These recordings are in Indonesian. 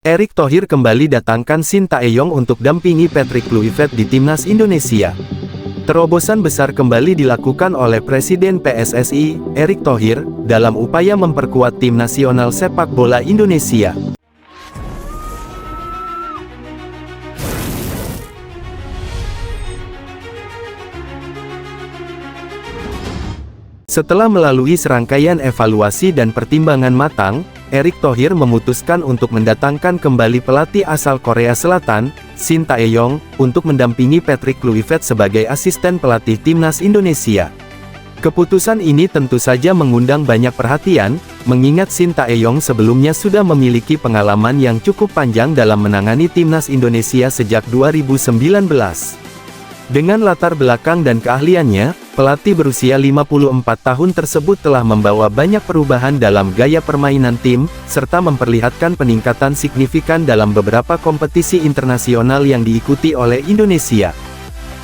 Erick Thohir kembali datangkan Shin Tae-yong untuk dampingi Patrick Kluivert di timnas Indonesia. Terobosan besar kembali dilakukan oleh Presiden PSSI, Erick Thohir, dalam upaya memperkuat tim nasional sepak bola Indonesia. Setelah melalui serangkaian evaluasi dan pertimbangan matang, Erick Thohir memutuskan untuk mendatangkan kembali pelatih asal Korea Selatan, Shin Tae-yong, untuk mendampingi Patrick Kluivert sebagai asisten pelatih timnas Indonesia. Keputusan ini tentu saja mengundang banyak perhatian, mengingat Shin Tae-yong sebelumnya sudah memiliki pengalaman yang cukup panjang dalam menangani timnas Indonesia sejak 2019. Dengan latar belakang dan keahliannya, pelatih berusia 54 tahun tersebut telah membawa banyak perubahan dalam gaya permainan tim, serta memperlihatkan peningkatan signifikan dalam beberapa kompetisi internasional yang diikuti oleh Indonesia.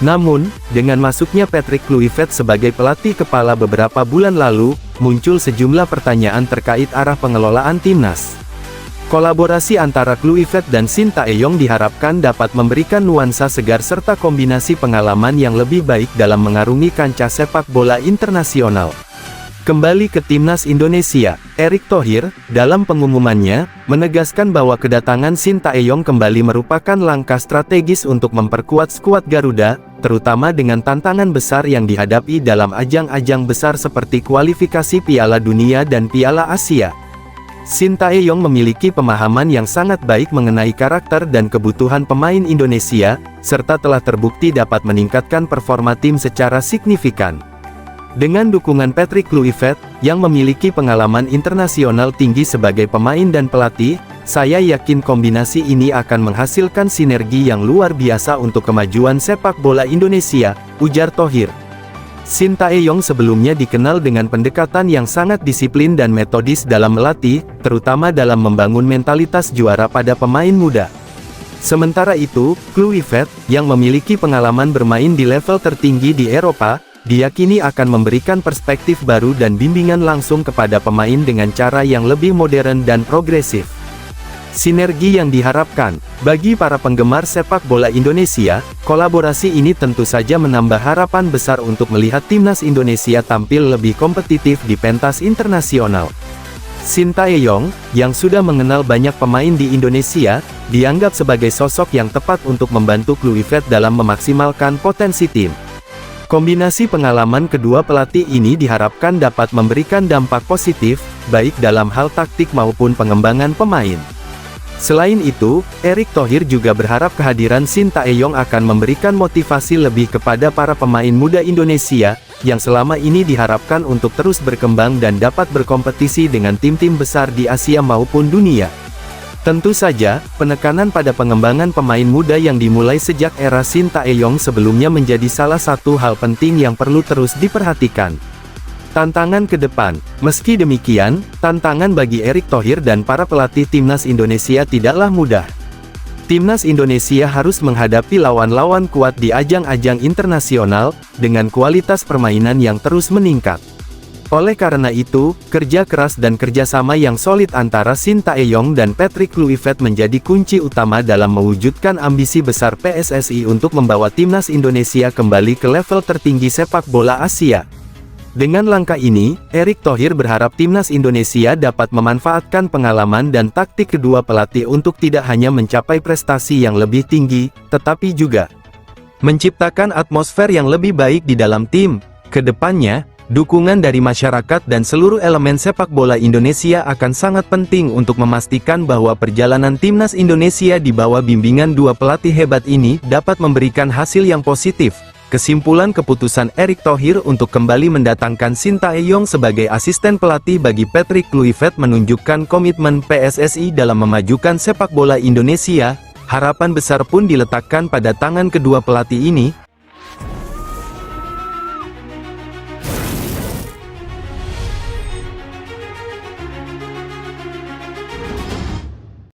Namun, dengan masuknya Patrick Kluivert sebagai pelatih kepala beberapa bulan lalu, muncul sejumlah pertanyaan terkait arah pengelolaan timnas. Kolaborasi antara Kluivert dan Shin Tae-yong diharapkan dapat memberikan nuansa segar serta kombinasi pengalaman yang lebih baik dalam mengarungi kancah sepak bola internasional. Kembali ke timnas Indonesia, Erick Thohir, dalam pengumumannya, menegaskan bahwa kedatangan Shin Tae-yong kembali merupakan langkah strategis untuk memperkuat skuad Garuda, terutama dengan tantangan besar yang dihadapi dalam ajang-ajang besar seperti kualifikasi Piala Dunia dan Piala Asia. Shin Tae-yong memiliki pemahaman yang sangat baik mengenai karakter dan kebutuhan pemain Indonesia, serta telah terbukti dapat meningkatkan performa tim secara signifikan. Dengan dukungan Patrick Kluivert, yang memiliki pengalaman internasional tinggi sebagai pemain dan pelatih, saya yakin kombinasi ini akan menghasilkan sinergi yang luar biasa untuk kemajuan sepak bola Indonesia, ujar Thohir. Shin Tae-yong sebelumnya dikenal dengan pendekatan yang sangat disiplin dan metodis dalam melatih, terutama dalam membangun mentalitas juara pada pemain muda. Sementara itu, Kluivert, yang memiliki pengalaman bermain di level tertinggi di Eropa, diyakini akan memberikan perspektif baru dan bimbingan langsung kepada pemain dengan cara yang lebih modern dan progresif. Sinergi yang diharapkan. Bagi para penggemar sepak bola Indonesia, kolaborasi ini tentu saja menambah harapan besar untuk melihat timnas Indonesia tampil lebih kompetitif di pentas internasional. Shin Tae-yong, yang sudah mengenal banyak pemain di Indonesia, dianggap sebagai sosok yang tepat untuk membantu Kluivert dalam memaksimalkan potensi tim. Kombinasi pengalaman kedua pelatih ini diharapkan dapat memberikan dampak positif, baik dalam hal taktik maupun pengembangan pemain. Selain itu, Erick Thohir juga berharap kehadiran Shin Tae-yong akan memberikan motivasi lebih kepada para pemain muda Indonesia, yang selama ini diharapkan untuk terus berkembang dan dapat berkompetisi dengan tim-tim besar di Asia maupun dunia. Tentu saja, penekanan pada pengembangan pemain muda yang dimulai sejak era Shin Tae-yong sebelumnya menjadi salah satu hal penting yang perlu terus diperhatikan. Tantangan ke depan. Meski demikian, tantangan bagi Erick Thohir dan para pelatih timnas Indonesia tidaklah mudah. Timnas Indonesia harus menghadapi lawan-lawan kuat di ajang-ajang internasional, dengan kualitas permainan yang terus meningkat. Oleh karena itu, kerja keras dan kerjasama yang solid antara Shin Tae-yong dan Patrick Kluivert menjadi kunci utama dalam mewujudkan ambisi besar PSSI untuk membawa timnas Indonesia kembali ke level tertinggi sepak bola Asia. Dengan langkah ini, Erick Thohir berharap timnas Indonesia dapat memanfaatkan pengalaman dan taktik kedua pelatih untuk tidak hanya mencapai prestasi yang lebih tinggi, tetapi juga menciptakan atmosfer yang lebih baik di dalam tim. Kedepannya, dukungan dari masyarakat dan seluruh elemen sepak bola Indonesia akan sangat penting untuk memastikan bahwa perjalanan timnas Indonesia di bawah bimbingan dua pelatih hebat ini dapat memberikan hasil yang positif. Kesimpulan keputusan Erick Thohir untuk kembali mendatangkan Shin Tae-yong sebagai asisten pelatih bagi Patrick Kluivert menunjukkan komitmen PSSI dalam memajukan sepak bola Indonesia. Harapan besar pun diletakkan pada tangan kedua pelatih ini,